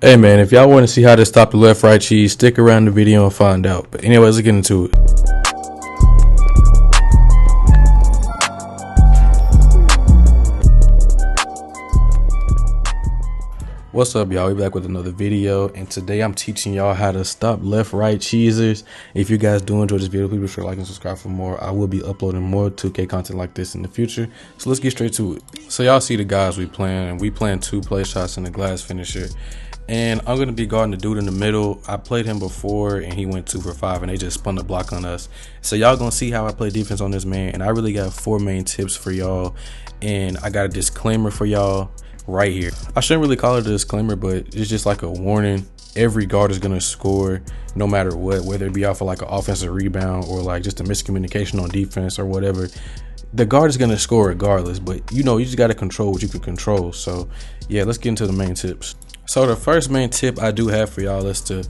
Hey man, if y'all want to see how to stop the left right cheese, stick around the video and find out. But anyways, let's get into it. What's up, y'all? We back with another video, and today I'm teaching y'all how to stop left right cheesers. If you guys do enjoy this video, please be sure to like and subscribe for more. I will be uploading more 2K content like this in the future. So let's get straight to it. So y'all see the guys we playing, and we playing 2 play shots and a glass finisher. And I'm going to be guarding the dude in the middle. I played him before and he went 2 for 5 and they just spun the block on us. So y'all going to see how I play defense on this man. And I really got 4 main tips for y'all. And I got a disclaimer for y'all right here. I shouldn't really call it a disclaimer, but it's just like a warning. Every guard is going to score no matter what, whether it be off of like an offensive rebound or like just a miscommunication on defense or whatever. The guard is going to score regardless, but you know, you just got to control what you can control. So yeah, let's get into the main tips. So the first main tip I do have for y'all is to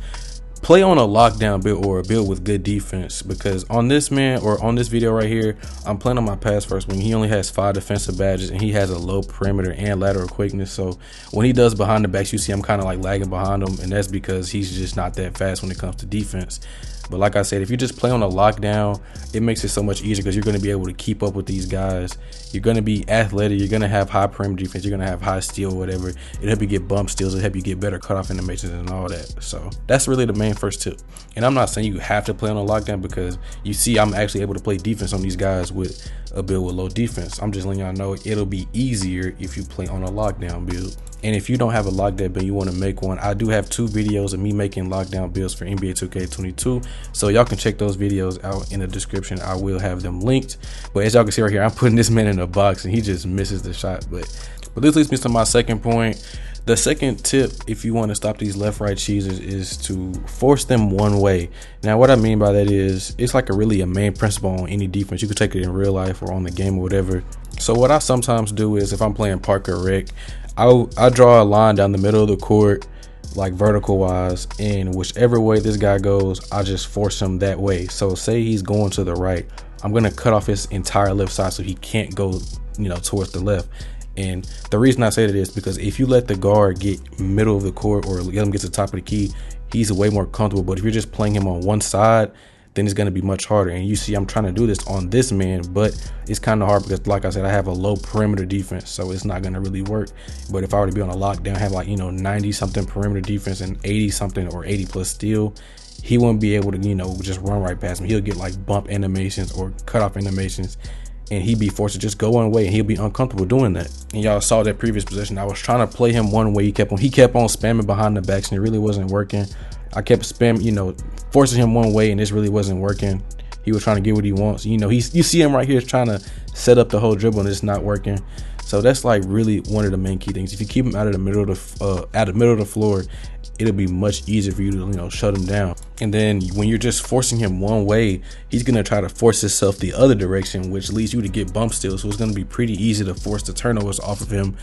play on a lockdown build or a build with good defense, because on this man or on this video right here, I'm playing on my pass first wing. He only has 5 defensive badges and he has a low perimeter and lateral quickness. So when he does behind the backs, you see I'm kind of like lagging behind him, and that's because he's just not that fast when it comes to defense. But like I said, if you just play on a lockdown, it makes it so much easier because you're going to be able to keep up with these guys. You're going to be athletic. You're going to have high perimeter defense. You're going to have high steal, whatever. It'll help you get bump steals. It'll help you get better cutoff animations and all that. So that's really the main first tip. And I'm not saying you have to play on a lockdown, because you see I'm actually able to play defense on these guys with a build with low defense. I'm just letting y'all know it'll be easier if you play on a lockdown build. And if you don't have a lockdown build, you want to make one, I do have 2 videos of me making lockdown builds for NBA 2K22. So y'all can check those videos out in the description. I will have them linked. But as y'all can see right here, I'm putting this man in a box and he just misses the shot. But this leads me to my second point. The second tip, if you want to stop these left-right cheesers, is to force them one way. Now, what I mean by that is, it's like a main principle on any defense. You could take it in real life or on the game or whatever. So what I sometimes do is, if I'm playing Park or Rec, I draw a line down the middle of the court, like vertical wise, and whichever way this guy goes, I just force him that way. So say he's going to the right, I'm going to cut off his entire left side so he can't go, you know, towards the left. And the reason I say that is because if you let the guard get middle of the court or let him get to the top of the key, he's way more comfortable. But if you're just playing him on one side, then it's going to be much harder. And you see I'm trying to do this on this man, but it's kind of hard because, like I said, I have a low perimeter defense, so it's not going to really work. But if I were to be on a lockdown, have like, you know, 90 something perimeter defense and 80 something or 80 plus steal, he wouldn't be able to, you know, just run right past me. He'll get like bump animations or cutoff animations, and he'd be forced to just go one way, and he'll be uncomfortable doing that. And y'all saw that previous possession, I was trying to play him one way. He kept on spamming behind the backs, and it really wasn't working. I kept spamming, you know, forcing him one way, and this really wasn't working. He was trying to get what he wants. You know, you see him right here trying to set up the whole dribble, and it's not working. So that's like really one of the main key things. If you keep him out of the middle of the floor, it'll be much easier for you to, you know, shut him down. And then when you're just forcing him one way, he's gonna try to force himself the other direction, which leads you to get bump steals. So it's gonna be pretty easy to force the turnovers off of him,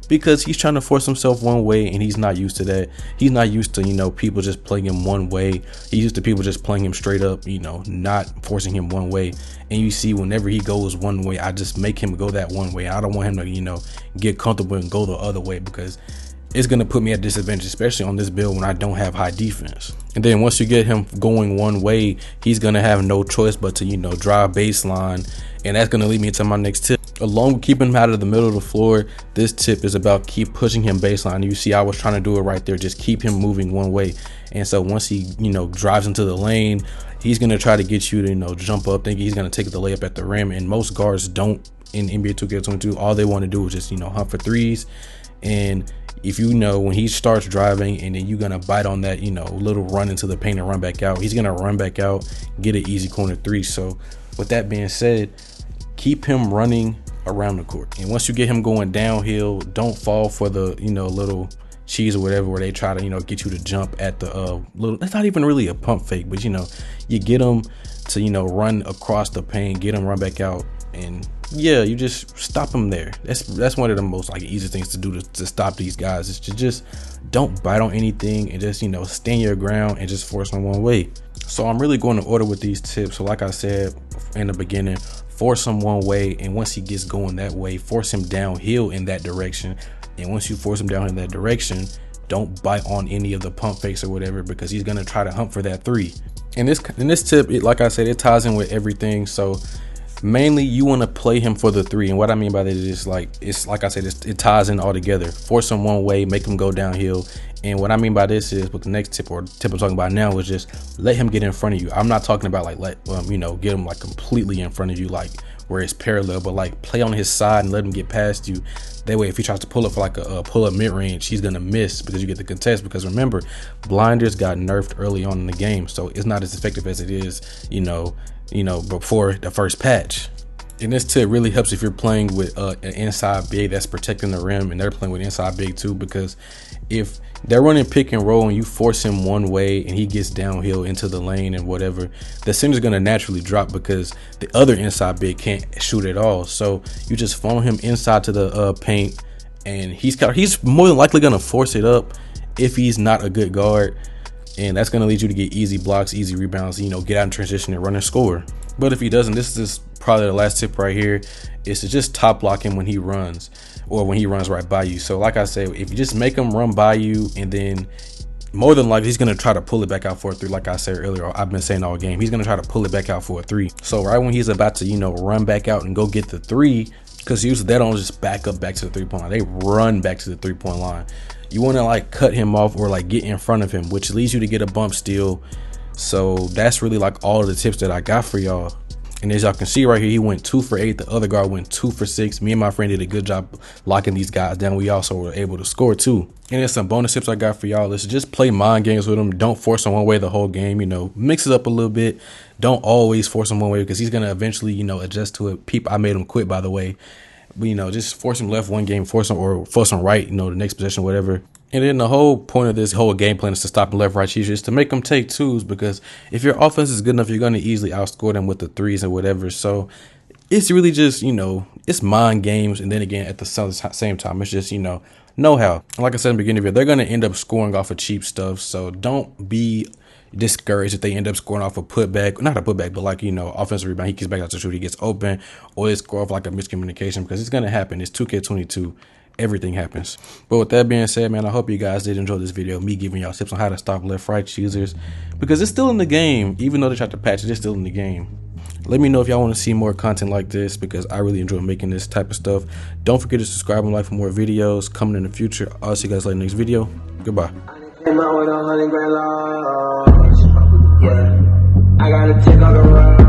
because he's trying to force himself one way and he's not used to that. He's not used to, you know, people just playing him one way. He's used to people just playing him straight up, you know, not forcing him one way. And you see whenever he goes one way, I just make him go that one way. I don't want him to, you know, get comfortable and go the other way, because it's going to put me at disadvantage, especially on this build when I don't have high defense. And then once you get him going one way, he's going to have no choice but to, you know, drive baseline. And that's going to lead me to my next tip. Along with keeping him out of the middle of the floor, this tip is about keep pushing him baseline. You see I was trying to do it right there, just keep him moving one way. And so once he, you know, drives into the lane, he's going to try to get you to, you know, jump up thinking he's going to take the layup at the rim. And most guards don't in NBA 2K22. All they want to do is just, you know, hunt for threes. And if you know, when he starts driving and then you're going to bite on that, you know, little run into the paint and run back out, he's going to run back out, get an easy corner 3. So with that being said, keep him running around the court. And once you get him going downhill, don't fall for the, you know, little cheese or whatever where they try to, you know, get you to jump at the little, it's not even really a pump fake, but you know, you get them to, you know, run across the paint, get them run back out, and yeah, you just stop them there. That's one of the most like easy things to do to stop these guys, is to just don't bite on anything and just, you know, stand your ground and just force them one way. So I'm really going to order with these tips. So like I said in the beginning, force him one way, and once he gets going that way, force him downhill in that direction. And once you force him down in that direction, don't bite on any of the pump fakes or whatever, because he's gonna try to hunt for that three. And this tip, like I said, it ties in with everything. So mainly you want to play him for the three, and what I mean by that is it's like I said, it ties in all together. Force him one way, make him go downhill. And what I mean by this is, with the next tip, or tip I'm talking about now, is just let him get in front of you. I'm not talking about like let get him like completely in front of you, like where it's parallel, but like play on his side and let him get past you. That way, if he tries to pull up for like a pull up mid range, he's gonna miss because you get the contest. Because remember, blinders got nerfed early on in the game, so it's not as effective as it is, before the first patch. And this tip really helps if you're playing with an inside big that's protecting the rim, and they're playing with inside big too, because if they're running pick and roll and you force him one way and he gets downhill into the lane and whatever, the center's gonna naturally drop because the other inside big can't shoot at all. So you just funnel him inside to the paint, and he's more than likely gonna force it up if he's not a good guard, and that's gonna lead you to get easy blocks, easy rebounds, get out in transition and run and score. But if he doesn't, this is probably the last tip right here, is to just top block him when he runs, or when he runs right by you. So like I said, if you just make him run by you, and then more than likely he's gonna try to pull it back out for a three. Like I said earlier, I've been saying all game, he's gonna try to pull it back out for a three. So right when he's about to run back out and go get the three, because usually they don't just back up back to the 3-point line, they run back to the 3-point line. You want to like cut him off or like get in front of him, which leads you to get a bump steal. So that's really like all of the tips that I got for y'all. And as y'all can see right here, he went 2 for 8. The other guard went 2 for 6. Me and my friend did a good job locking these guys down. We also were able to score too. And there's some bonus tips I got for y'all. Let's just play mind games with him. Don't force him one way the whole game. Mix it up a little bit. Don't always force him one way, because he's gonna eventually adjust to it. I made him quit, by the way. But just force him left one game, force him right, the next possession, whatever. And then the whole point of this whole game plan is to stop the left right cheaters, to make them take twos, because if your offense is good enough, you're going to easily outscore them with the threes and whatever. So it's really just, it's mind games. And then again, at the same time, it's just, know-how. Like I said in the beginning of it, they're going to end up scoring off of cheap stuff. So don't be discouraged if they end up scoring off a putback, not a putback, but like, offensive rebound, he gets back out to shoot, he gets open, or they score off like a miscommunication, because it's going to happen. It's 2K22. Everything happens. But with that being said, man, I hope you guys did enjoy this video, me giving y'all tips on how to stop left right cheaters, because it's still in the game. Even though they tried to patch it, it's still in the game. Let me know if y'all want to see more content like this, because I really enjoy making this type of stuff. Don't forget to subscribe and like for more videos coming in the future. I'll see you guys later in the next video. Goodbye. I gotta take on the road.